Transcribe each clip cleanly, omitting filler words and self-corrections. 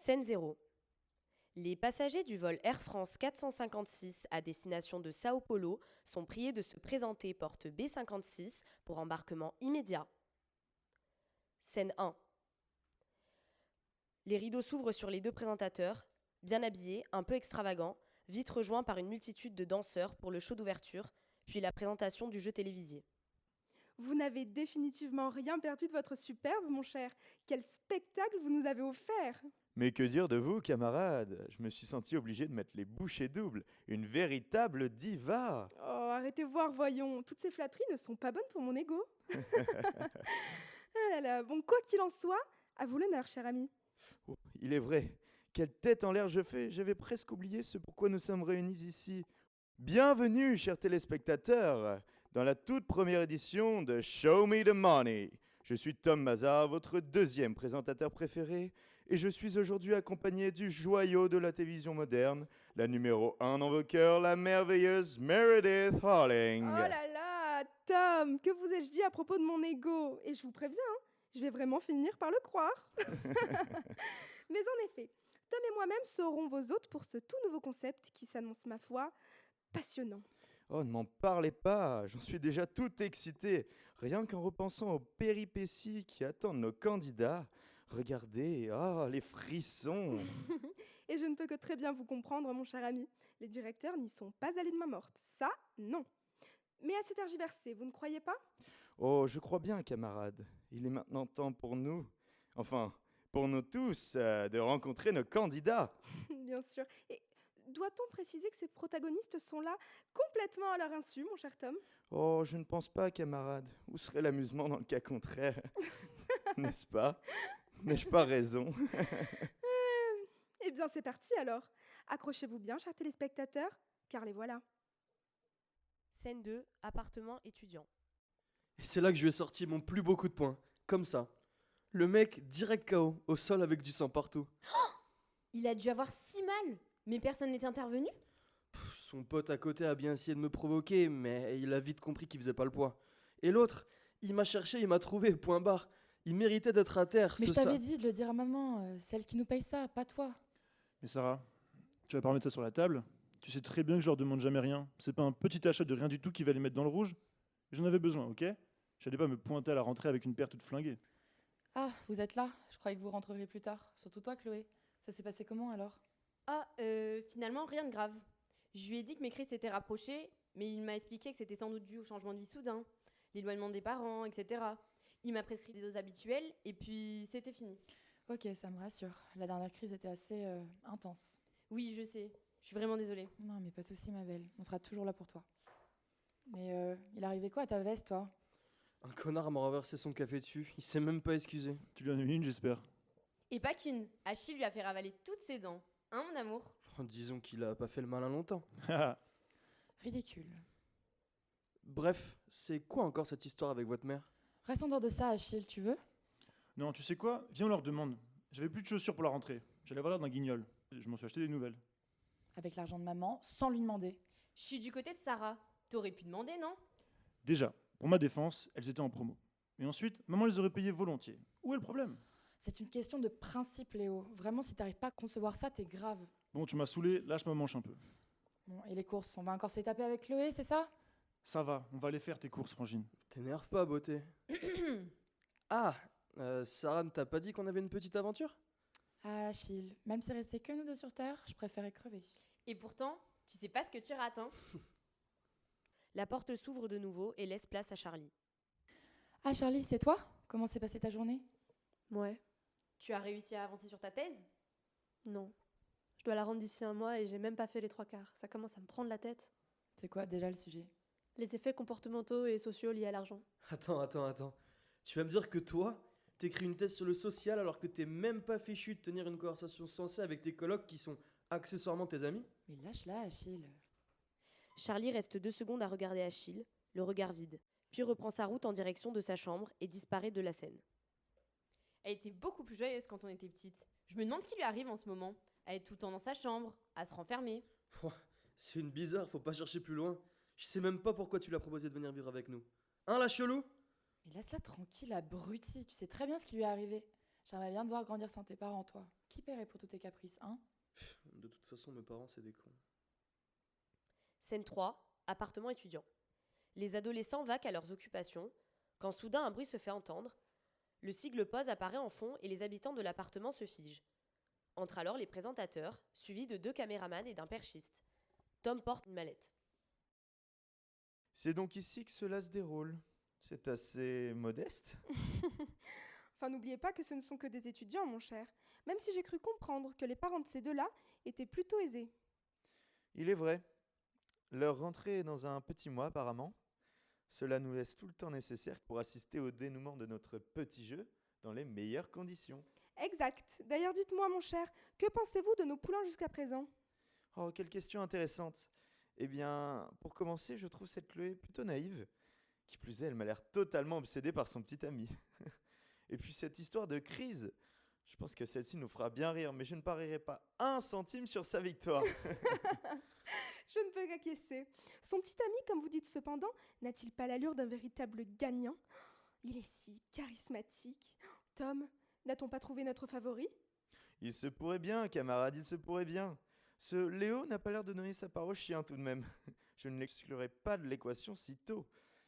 Scène 0. Les passagers du vol Air France 456 à destination de Sao Paulo sont priés de se présenter porte B56 pour embarquement immédiat. Scène 1. Les rideaux s'ouvrent sur les deux présentateurs, bien habillés, un peu extravagants, vite rejoints par une multitude de danseurs pour le show d'ouverture, puis la présentation du jeu télévisé. Vous n'avez définitivement rien perdu de votre superbe, mon cher. Quel spectacle vous nous avez offert! Mais que dire de vous, camarades? Je me suis senti obligé de mettre les bouchées doubles. Une véritable diva! Oh, arrêtez voir, voyons. Toutes ces flatteries ne sont pas bonnes pour mon ego. Ah là là, bon, quoi qu'il en soit, à vous l'honneur, cher ami. Oh, il est vrai. Quelle tête en l'air je fais! J'avais presque oublié ce pourquoi nous sommes réunis ici. Bienvenue, chers téléspectateurs, dans la toute première édition de Show Me the Money. Je suis Tom Mazar, votre deuxième présentateur préféré, et je suis aujourd'hui accompagné du joyau de la télévision moderne, la numéro 1 dans vos cœurs, la merveilleuse Meredith Harding. Oh là là, Tom, que vous ai-je dit à propos de mon ego? Et je vous préviens, je vais vraiment finir par le croire. Mais en effet, Tom et moi-même serons vos hôtes pour ce tout nouveau concept qui s'annonce, ma foi, passionnant. Oh, ne m'en parlez pas, j'en suis déjà tout excité, rien qu'en repensant aux péripéties qui attendent nos candidats. Regardez, oh, les frissons. Et je ne peux que très bien vous comprendre, mon cher ami. Les directeurs n'y sont pas allés de main morte. Ça, non. Mais assez tergiversé, vous ne croyez pas? Oh, je crois bien, camarades. Il est maintenant temps pour nous, enfin, pour nous tous, de rencontrer nos candidats. Bien sûr. Et doit-on préciser que ces protagonistes sont là complètement à leur insu, mon cher Tom? Oh, je ne pense pas, camarades. Où serait l'amusement dans le cas contraire? N'est-ce pas? N'ai-je pas raison? Eh bien, c'est parti alors. Accrochez-vous bien, chers téléspectateurs, car les voilà. Scène 2. Appartement étudiant. Et c'est là que je lui ai sorti mon plus beau coup de poing, comme ça. Le mec direct KO, au sol avec du sang partout. Il a dû avoir si mal, mais personne n'est intervenu. Son pote à côté a bien essayé de me provoquer, mais il a vite compris qu'il faisait pas le poids. Et l'autre, il m'a cherché, il m'a trouvé, point barre. Il méritait d'être à terre, Mais ce je t'avais dit de le dire à maman, c'est elle qui nous paye ça, pas toi. Mais Sarah, tu vas pas remettre ça sur la table? Tu sais très bien que je leur demande jamais rien. C'est pas un petit achat de rien du tout qui va les mettre dans le rouge. J'en avais besoin, ok? J'allais pas me pointer à la rentrée avec une paire toute flinguée. Ah, vous êtes là? Je croyais que vous rentreriez plus tard. Surtout toi, Chloé. Ça s'est passé comment alors? Finalement, rien de grave. Je lui ai dit que mes crises s'étaient rapprochées, mais il m'a expliqué que c'était sans doute dû au changement de vie soudain, l'éloignement des parents, etc. Il m'a prescrit des doses habituelles, et puis c'était fini. Ok, ça me rassure. La dernière crise était assez intense. Oui, je sais. Je suis vraiment désolée. Non, mais pas de soucis, ma belle. On sera toujours là pour toi. Mais il arrivait quoi à ta veste, toi? Un connard m'a renversé son café dessus, il s'est même pas excusé. Tu lui en as mis une, j'espère. Et pas qu'une. Achille lui a fait ravaler toutes ses dents. Hein, mon amour? Disons qu'il a pas fait le malin longtemps. Ridicule. Bref, c'est quoi encore cette histoire avec votre mère? Reste en dehors de ça, Achille, tu veux? Non, tu sais quoi? Viens, on leur demande. J'avais plus de chaussures pour la rentrée. J'allais avoir l'air d'un guignol. Je m'en suis acheté des nouvelles. Avec l'argent de maman, sans lui demander. Je suis du côté de Sarah. T'aurais pu demander, non? Déjà, pour ma défense, elles étaient en promo. Et ensuite, maman les aurait payées volontiers. Où est le problème? C'est une question de principe, Léo. Vraiment, si t'arrives pas à concevoir ça, t'es grave. Bon, tu m'as saoulé, là je me manche un peu. Bon, et les courses, on va encore se les taper avec Chloé, c'est ça? Ça va, on va les faire tes courses, Frangine. T'énerve pas, beauté. Ah, Sarah ne t'a pas dit qu'on avait une petite aventure? Ah, Achille, même si restait que nous deux sur Terre, je préférais crever. Et pourtant, tu sais pas ce que tu rates, hein? La porte s'ouvre de nouveau et laisse place à Charlie. Ah, Charlie, c'est toi? Comment s'est passée ta journée? Ouais, Tu as réussi à avancer sur ta thèse? non. Je dois la rendre d'ici un mois et j'ai même pas fait les 3/4. Ça commence à me prendre la tête. C'est quoi déjà le sujet? Les effets comportementaux et sociaux liés à l'argent. Attends. Tu vas me dire que toi, t'écris une thèse sur le social alors que t'es même pas fichu de tenir une conversation sensée avec tes colocs qui sont accessoirement tes amis? Mais lâche-la, Achille. Charlie reste 2 secondes à regarder Achille, le regard vide, puis reprend sa route en direction de sa chambre et disparaît de la scène. Elle était beaucoup plus joyeuse quand on était petite. Je me demande ce qui lui arrive en ce moment. Elle est tout le temps dans sa chambre, à se renfermer. Pouah, c'est une bizarre, faut pas chercher plus loin. Je sais même pas pourquoi tu lui as proposé de venir vivre avec nous. Hein, la chelou? Mais laisse-la tranquille, abruti. Tu sais très bien ce qui lui est arrivé. J'aimerais bien te voir grandir sans tes parents, toi. Qui paierait pour tous tes caprices, hein? De toute façon, mes parents, c'est des cons. Scène 3, appartement étudiant. Les adolescents vaquent à leurs occupations, quand soudain un bruit se fait entendre. Le sigle pause apparaît en fond et les habitants de l'appartement se figent. Entrent alors les présentateurs, suivis de 2 caméramans et d'un perchiste. Tom porte une mallette. C'est donc ici que cela se déroule. C'est assez modeste. Enfin, n'oubliez pas que ce ne sont que des étudiants, mon cher. Même si j'ai cru comprendre que les parents de ces deux-là étaient plutôt aisés. Il est vrai. Leur rentrée est dans un petit mois apparemment. Cela nous laisse tout le temps nécessaire pour assister au dénouement de notre petit jeu dans les meilleures conditions. Exact. D'ailleurs, dites-moi, mon cher, que pensez-vous de nos poulains jusqu'à présent? Oh, quelle question intéressante. Eh bien, pour commencer, je trouve cette Chloé plutôt naïve. Qui plus est, elle m'a l'air totalement obsédée par son petit ami. Et puis cette histoire de crise, je pense que celle-ci nous fera bien rire, mais je ne parierai pas un centime sur sa victoire. Je ne peux qu'acquiescer. Son petit ami, comme vous dites cependant, n'a-t-il pas l'allure d'un véritable gagnant? Il est si charismatique. Tom, n'a-t-on pas trouvé notre favori? Il se pourrait bien, camarade, il se pourrait bien. Ce Léo n'a pas l'air de donner sa part au chien tout de même. Je ne l'exclurai pas de l'équation si tôt.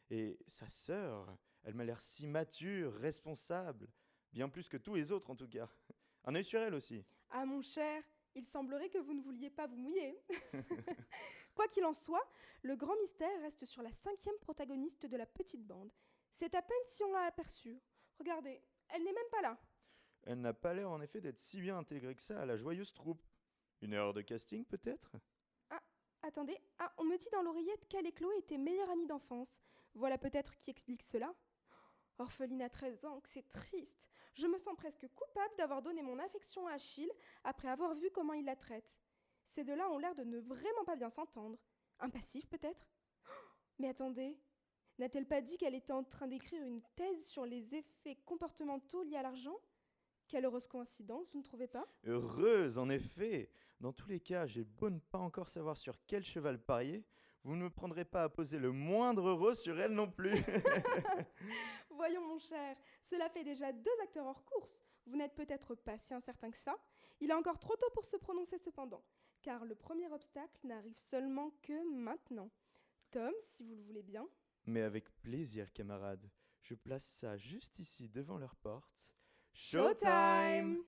Et sa sœur, elle m'a l'air si mature, responsable, bien plus que tous les autres en tout cas. Un œil sur elle aussi. Ah, mon cher, il semblerait que vous ne vouliez pas vous mouiller. Quoi qu'il en soit, le grand mystère reste sur la 5e protagoniste de la petite bande. C'est à peine si on l'a aperçue. Regardez, elle n'est même pas là. Elle n'a pas l'air en effet d'être si bien intégrée que ça à la joyeuse troupe. Une erreur de casting peut-être? Attendez, on me dit dans l'oreillette qu'elle et Chloé étaient meilleures amies d'enfance. Voilà peut-être qui explique cela. Orpheline à 13 ans, que c'est triste. Je me sens presque coupable d'avoir donné mon affection à Achille après avoir vu comment il la traite. Ces deux-là ont l'air de ne vraiment pas bien s'entendre. Un passif peut-être? Mais attendez, n'a-t-elle pas dit qu'elle était en train d'écrire une thèse sur les effets comportementaux liés à l'argent? Quelle heureuse coïncidence, vous ne trouvez pas? Heureuse, en effet. Dans tous les cas, j'ai beau ne pas encore savoir sur quel cheval parier, vous ne me prendrez pas à poser le moindre euro sur elle non plus. Voyons mon cher, cela fait déjà 2 acteurs hors course. Vous n'êtes peut-être pas si incertain que ça. Il est encore trop tôt pour se prononcer cependant, car le premier obstacle n'arrive seulement que maintenant. Tom, si vous le voulez bien. Mais avec plaisir, camarade. Je place ça juste ici devant leur porte. Showtime!